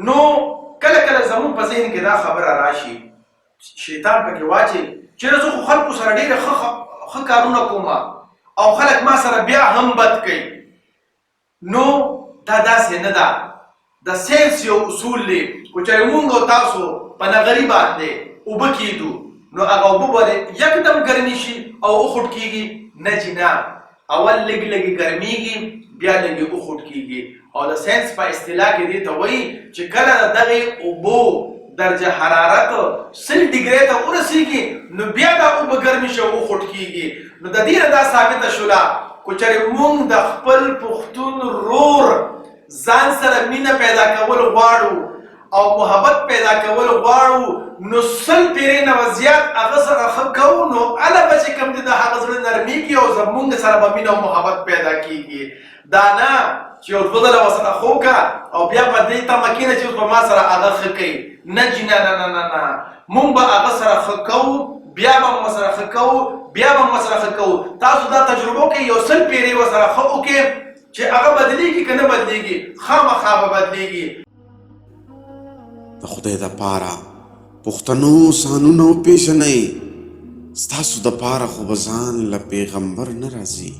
نو کله کله زموږ په ذهن کې دا خبره راشي، شیطان پکې واچي چې زه خو خلکو سره ډېر ښه کارونه کوم او خلک ما سره بیا هم بد کوي. نو دا داسې نه ده. د ساینس یو اصول دی، خو چې موږ او تاسو په نغري باندې اوبه کیږو نو هغه اوبه به یکدم ګرمې شي او وخوټ کېږي؟ نه جي نه، اول لږ لږې ګرمېږي بیا لږې وخوټ کېږي. او د ساینس په اصطلاح کې دې ته وایي چې کله د دغې اوبو درجه حرارت 100 ډګري ته ورسېږي نو بیا دا اوبه ګرمې شي او وخوټ کېږي. نو د دې نه دا ثابته شوله که چېرې موږ د خپل پښتون رور ځان سره مینه پیدا کول غواړو او محبت پیدا کول غواړو نو 100 پیرې نه زیات هغه سره ښه کوو نو هله به چې کوم دی د هغه زړه نرمېږي او زموږ سره به مینه او محبت پیدا کېږي. دا نه چې یو دوه ځله ورسره ښه وکړه او بیا په دې تمه کښېنه چې اوس به ما سره هغه ښه کوي. نه جي نه نه نه نه، موږ به هغه سره ښه کوو بیا به هم ورسره ښه کوو بیا به هم ورسره ښه کوو. تاسو دا تجربه وکړئ، یو 100 پیرې ورسره ښه وکړئ چې هغه بدلېږي که نه بدلېږي، خامخا به بدلېږي. د خدای دپاره پښتنو سانونه وپېژنئ، ستاسو دپاره خو به ځان له پیغمبر نه راځي.